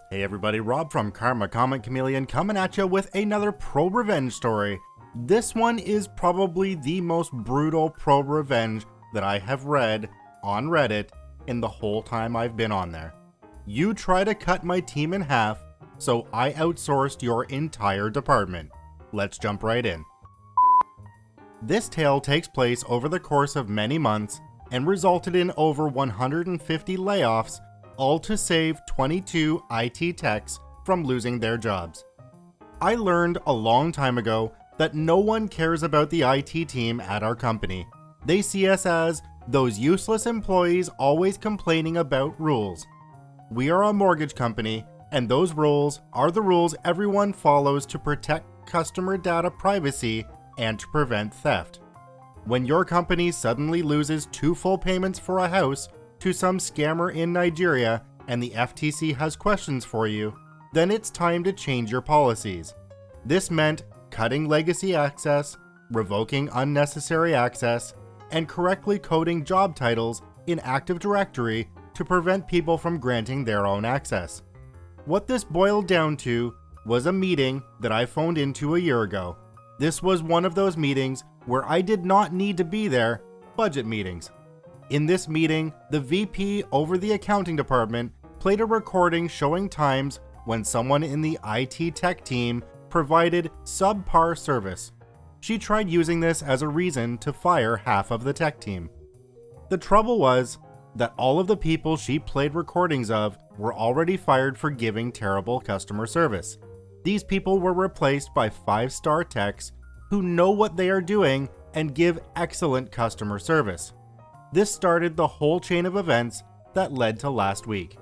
Hey everybody, Rob from Karma Comic Chameleon coming at you with another ProRevenge story. This one is probably the most brutal ProRevenge that I have read on Reddit in the whole time I've been on there. You try to cut my team in half, so I outsourced your entire department. Let's jump right in. This tale takes place over the course of many months and resulted in over 150 layoffs, all to save 22 IT techs from losing their jobs. I learned a long time ago that no one cares about the IT team at our company. They see us as those useless employees always complaining about rules. We are a mortgage company, and those rules are the rules everyone follows to protect customer data privacy and to prevent theft. When your company suddenly loses 2 full payments for a house to some scammer in Nigeria and the FTC has questions for you, then it's time to change your policies. This meant cutting legacy access, revoking unnecessary access, and correctly coding job titles in Active Directory to prevent people from granting their own access. What this boiled down to was a meeting that I phoned into a year ago. This was one of those meetings where I did not need to be there, budget meetings. In this meeting, the VP over the accounting department played a recording showing times when someone in the IT tech team provided subpar service. She tried using this as a reason to fire half of the tech team. The trouble was that all of the people she played recordings of were already fired for giving terrible customer service. These people were replaced by 5-star techs who know what they are doing and give excellent customer service. This started the whole chain of events that led to last week.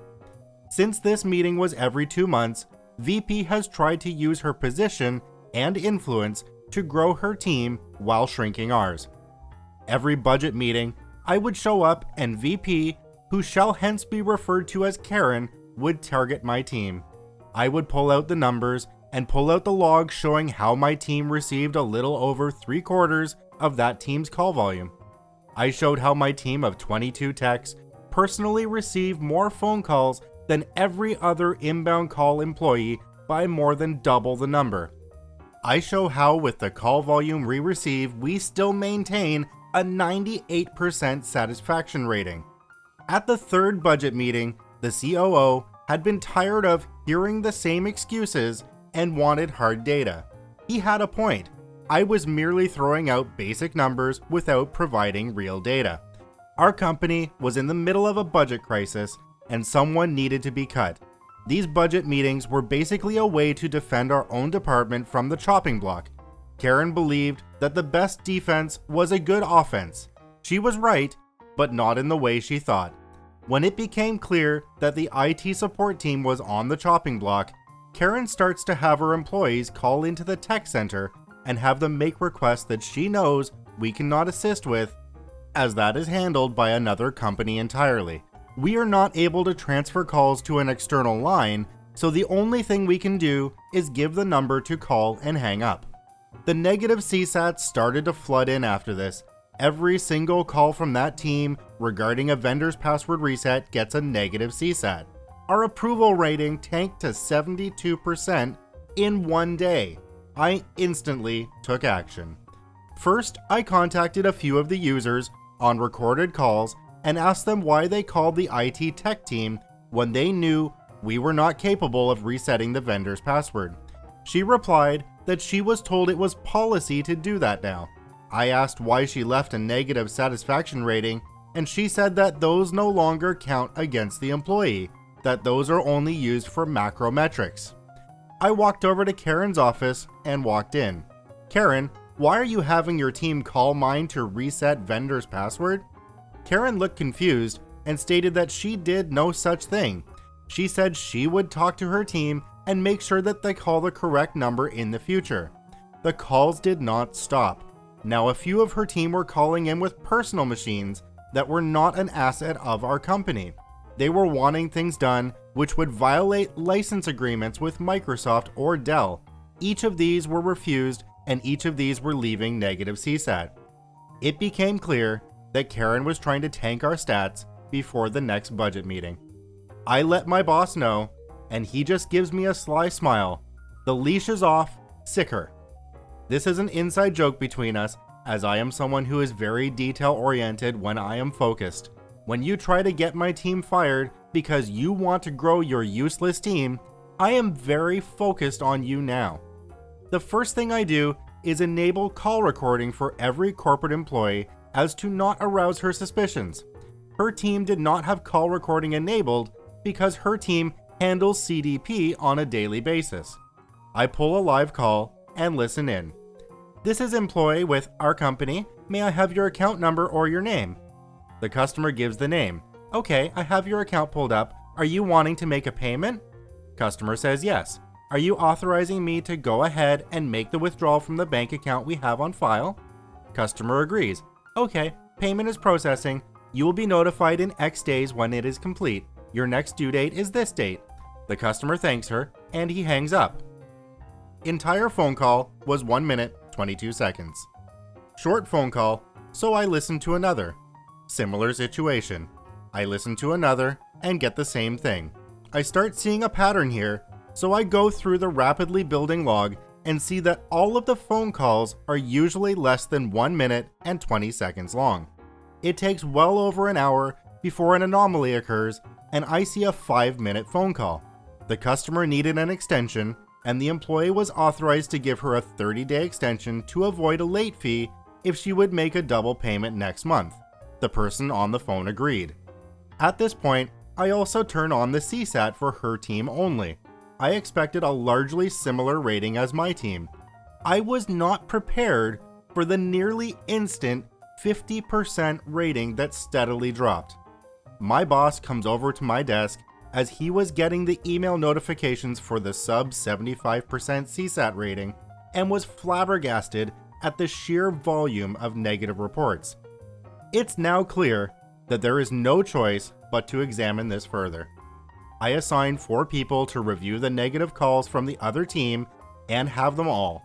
Since this meeting was every 2 months, VP has tried to use her position and influence to grow her team while shrinking ours. Every budget meeting, I would show up and VP, who shall hence be referred to as Karen, would target my team. I would pull out the numbers and pull out the logs showing how my team received a little over 3/4 of that team's call volume. I showed how my team of 22 techs personally received more phone calls than every other inbound call employee by more than double the number. I show how with the call volume we receive, we still maintain a 98% satisfaction rating. At the 3rd budget meeting, the COO had been tired of hearing the same excuses and wanted hard data. He had a point. I was merely throwing out basic numbers without providing real data. Our company was in the middle of a budget crisis and someone needed to be cut. These budget meetings were basically a way to defend our own department from the chopping block. Karen believed that the best defense was a good offense. She was right, but not in the way she thought. When it became clear that the IT support team was on the chopping block, Karen starts to have her employees call into the tech center and have them make requests that she knows we cannot assist with, as that is handled by another company entirely. We are not able to transfer calls to an external line, so the only thing we can do is give the number to call and hang up. The negative CSATs started to flood in after this. Every single call from that team regarding a vendor's password reset gets a negative CSAT. Our approval rating tanked to 72% in 1 day. I instantly took action. First, I contacted a few of the users on recorded calls and asked them why they called the IT tech team when they knew we were not capable of resetting the vendor's password. She replied that she was told it was policy to do that now. I asked why she left a negative satisfaction rating, and she said that those no longer count against the employee, that those are only used for macro metrics. I walked over to Karen's office and walked in. Karen, why are you having your team call mine to reset vendor's password? Karen looked confused and stated that she did no such thing. She said she would talk to her team and make sure that they call the correct number in the future. The calls did not stop. Now a few of her team were calling in with personal machines that were not an asset of our company. They were wanting things done which would violate license agreements with Microsoft or Dell. Each of these were refused and each of these were leaving negative CSAT. It became clear that Karen was trying to tank our stats before the next budget meeting. I let my boss know, and he just gives me a sly smile. The leash is off, sicker. This is an inside joke between us, as I am someone who is very detail-oriented when I am focused. When you try to get my team fired because you want to grow your useless team, I am very focused on you now. The first thing I do is enable call recording for every corporate employee as to not arouse her suspicions. Her team did not have call recording enabled because her team handles CDP on a daily basis. I pull a live call and listen in. This is employee with our company. May I have your account number or your name? The customer gives the name. Okay, I have your account pulled up. Are you wanting to make a payment? Customer says yes. Are you authorizing me to go ahead and make the withdrawal from the bank account we have on file? Customer agrees. Okay, payment is processing. You will be notified in X days when it is complete. Your next due date is this date. The customer thanks her and he hangs up. Entire phone call was 1 minute, 22 seconds. Short phone call, so I listen to another. Similar situation. I listen to another and get the same thing. I start seeing a pattern here, so I go through the rapidly building log and see that all of the phone calls are usually less than 1 minute and 20 seconds long. It takes well over an hour before an anomaly occurs and I see a 5-minute phone call. The customer needed an extension and the employee was authorized to give her a 30-day extension to avoid a late fee if she would make a double payment next month. The person on the phone agreed. At this point, I also turn on the CSAT for her team only. I expected a largely similar rating as my team. I was not prepared for the nearly instant 50% rating that steadily dropped. My boss comes over to my desk as he was getting the email notifications for the sub 75% CSAT rating and was flabbergasted at the sheer volume of negative reports. It's now clear that there is no choice but to examine this further. I assign 4 people to review the negative calls from the other team and have them all.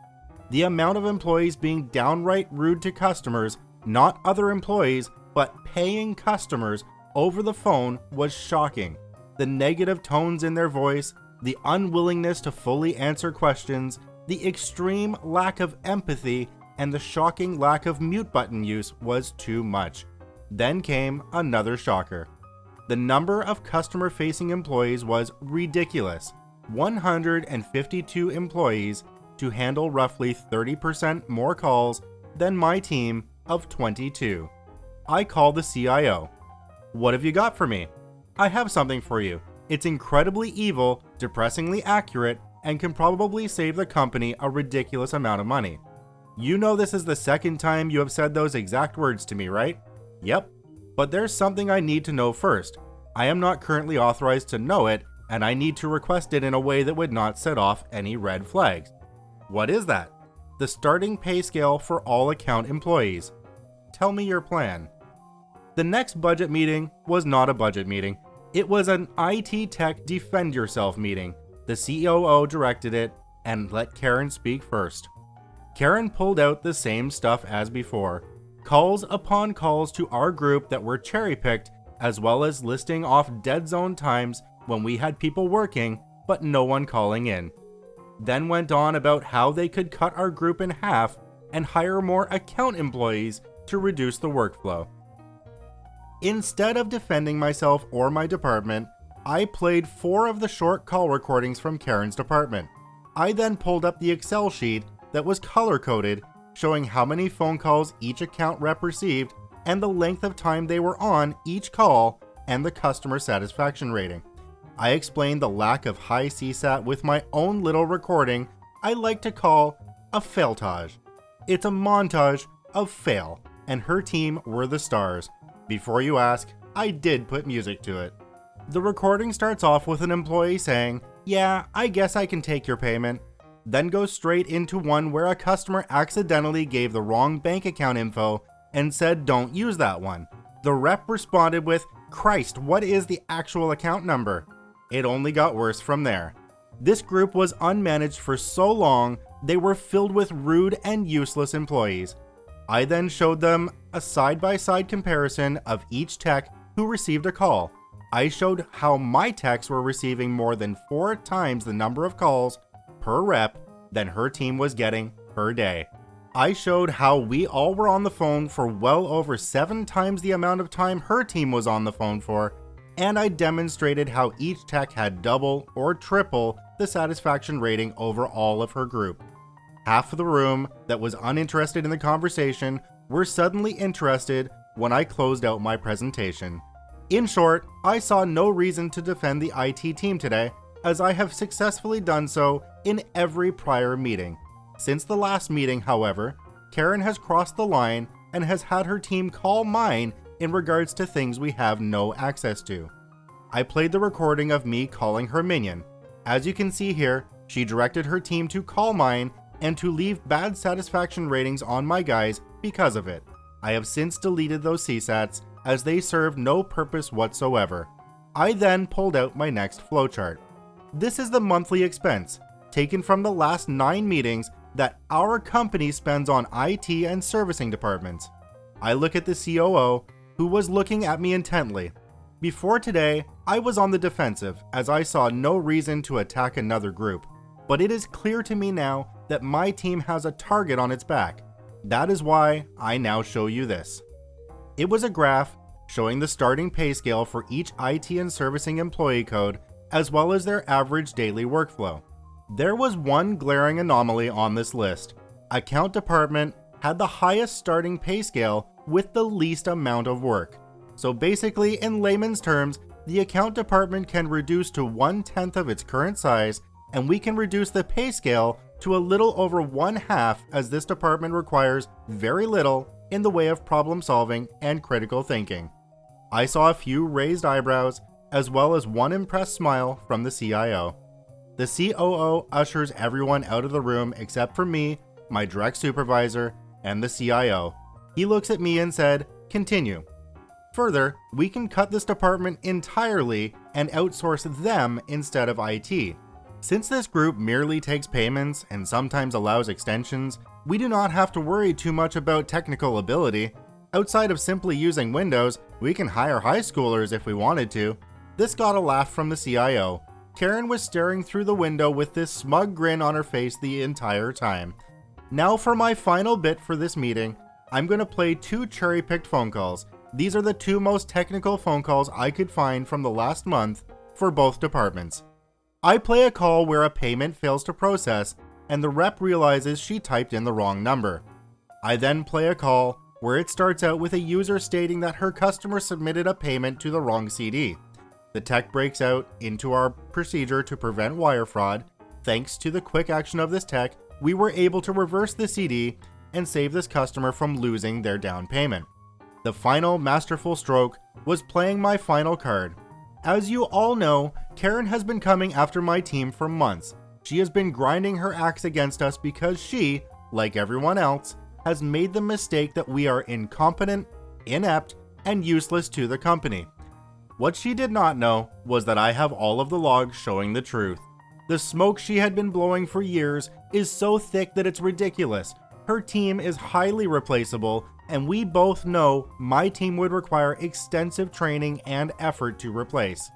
The amount of employees being downright rude to customers, not other employees, but paying customers over the phone was shocking. The negative tones in their voice, the unwillingness to fully answer questions, the extreme lack of empathy, and the shocking lack of mute button use was too much. Then came another shocker. The number of customer-facing employees was ridiculous. 152 employees to handle roughly 30% more calls than my team of 22. I call the CIO. What have you got for me? I have something for you. It's incredibly evil, depressingly accurate, and can probably save the company a ridiculous amount of money. You know this is the second time you have said those exact words to me, right? Yep. But there's something I need to know first. I am not currently authorized to know it, and I need to request it in a way that would not set off any red flags. What is that? The starting pay scale for all account employees. Tell me your plan. The next budget meeting was not a budget meeting. It was an IT tech defend yourself meeting. The COO directed it and let Karen speak first. Karen pulled out the same stuff as before. Calls upon calls to our group that were cherry-picked, as well as listing off dead zone times when we had people working, but no one calling in. Then went on about how they could cut our group in half and hire more account employees to reduce the workflow. Instead of defending myself or my department, I played 4 of the short call recordings from Karen's department. I then pulled up the Excel sheet that was color-coded, showing how many phone calls each account rep received and the length of time they were on each call and the customer satisfaction rating. I explained the lack of high CSAT with my own little recording I like to call a failtage. It's a montage of fail, and her team were the stars. Before you ask, I did put music to it. The recording starts off with an employee saying, "Yeah, I guess I can take your payment," then goes straight into one where a customer accidentally gave the wrong bank account info and said don't use that one. The rep responded with, "Christ, what is the actual account number?" It only got worse from there. This group was unmanaged for so long, they were filled with rude and useless employees. I then showed them a side-by-side comparison of each tech who received a call. I showed how my techs were receiving more than 4 times the number of calls per rep than her team was getting per day. I showed how we all were on the phone for well over 7 times the amount of time her team was on the phone for, and I demonstrated how each tech had double or triple the satisfaction rating over all of her group. Half of the room that was uninterested in the conversation were suddenly interested when I closed out my presentation. In short, I saw no reason to defend the IT team today, as I have successfully done so in every prior meeting. Since the last meeting, however, Karen has crossed the line and has had her team call mine in regards to things we have no access to. I played the recording of me calling her minion. As you can see here, she directed her team to call mine and to leave bad satisfaction ratings on my guys because of it. I have since deleted those CSATs as they serve no purpose whatsoever. I then pulled out my next flowchart. This is the monthly expense, taken from the last 9 meetings that our company spends on IT and servicing departments. I look at the COO, who was looking at me intently. Before today, I was on the defensive as I saw no reason to attack another group, but it is clear to me now that my team has a target on its back. That is why I now show you this. It was a graph showing the starting pay scale for each IT and servicing employee code, as well as their average daily workflow. There was one glaring anomaly on this list. Account department had the highest starting pay scale with the least amount of work. So basically, in layman's terms, the account department can reduce to 1/10 of its current size, and we can reduce the pay scale to a little over 1/2, as this department requires very little in the way of problem solving and critical thinking. I saw a few raised eyebrows, as well as one impressed smile from the CIO. The COO ushers everyone out of the room except for me, my direct supervisor, and the CIO. He looks at me and said, "Continue. Further, we can cut this department entirely and outsource them instead of IT. Since this group merely takes payments and sometimes allows extensions, we do not have to worry too much about technical ability. Outside of simply using Windows, we can hire high schoolers if we wanted to." This got a laugh from the CIO. Karen was staring through the window with this smug grin on her face the entire time. Now for my final bit for this meeting, I'm going to play 2 cherry-picked phone calls. These are the 2 most technical phone calls I could find from the last month for both departments. I play a call where a payment fails to process and the rep realizes she typed in the wrong number. I then play a call where it starts out with a user stating that her customer submitted a payment to the wrong CD. The tech breaks out into our procedure to prevent wire fraud. Thanks to the quick action of this tech, we were able to reverse the CD and save this customer from losing their down payment. The final masterful stroke was playing my final card. As you all know, Karen has been coming after my team for months. She has been grinding her axe against us because she, like everyone else, has made the mistake that we are incompetent, inept, and useless to the company. What she did not know was that I have all of the logs showing the truth. The smoke she had been blowing for years is so thick that it's ridiculous. Her team is highly replaceable, and we both know my team would require extensive training and effort to replace.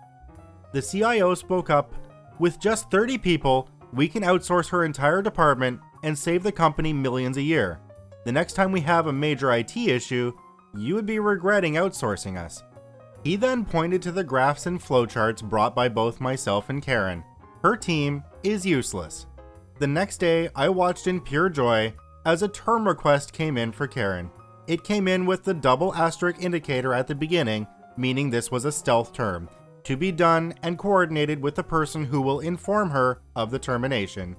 The CIO spoke up, "With just 30 people, we can outsource her entire department and save the company millions a year. The next time we have a major IT issue, you would be regretting outsourcing us." He then pointed to the graphs and flowcharts brought by both myself and Karen. Her team is useless. The next day, I watched in pure joy as a term request came in for Karen. It came in with the double asterisk indicator at the beginning, meaning this was a stealth term, to be done and coordinated with the person who will inform her of the termination.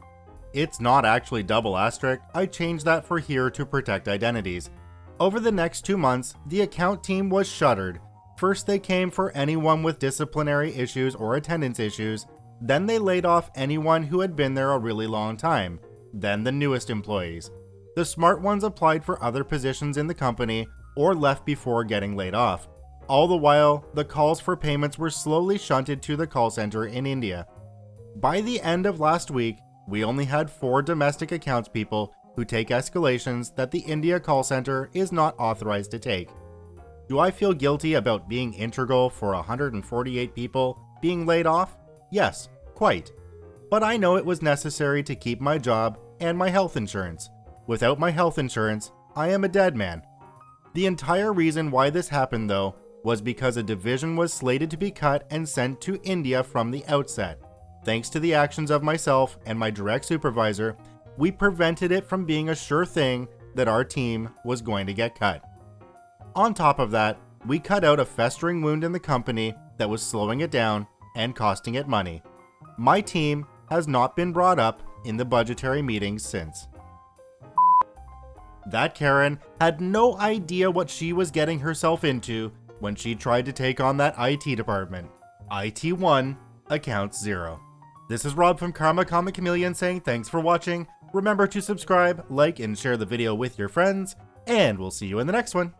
It's not actually double asterisk, I changed that for here to protect identities. Over the next 2 months, the account team was shuttered. First they came for anyone with disciplinary issues or attendance issues, then they laid off anyone who had been there a really long time, then the newest employees. The smart ones applied for other positions in the company or left before getting laid off. All the while, the calls for payments were slowly shunted to the call center in India. By the end of last week, we only had 4 domestic accounts people who take escalations that the India call center is not authorized to take. Do I feel guilty about being integral for 148 people being laid off? Yes, quite. But I know it was necessary to keep my job and my health insurance. Without my health insurance, I am a dead man. The entire reason why this happened, though, was because a division was slated to be cut and sent to India from the outset. Thanks to the actions of myself and my direct supervisor, we prevented it from being a sure thing that our team was going to get cut. On top of that, we cut out a festering wound in the company that was slowing it down and costing it money. My team has not been brought up in the budgetary meetings since. That Karen had no idea what she was getting herself into when she tried to take on that IT department. IT 1, accounts 0. This is Rob from Karma Comic Chameleon saying thanks for watching. Remember to subscribe, like, and share the video with your friends, and we'll see you in the next one.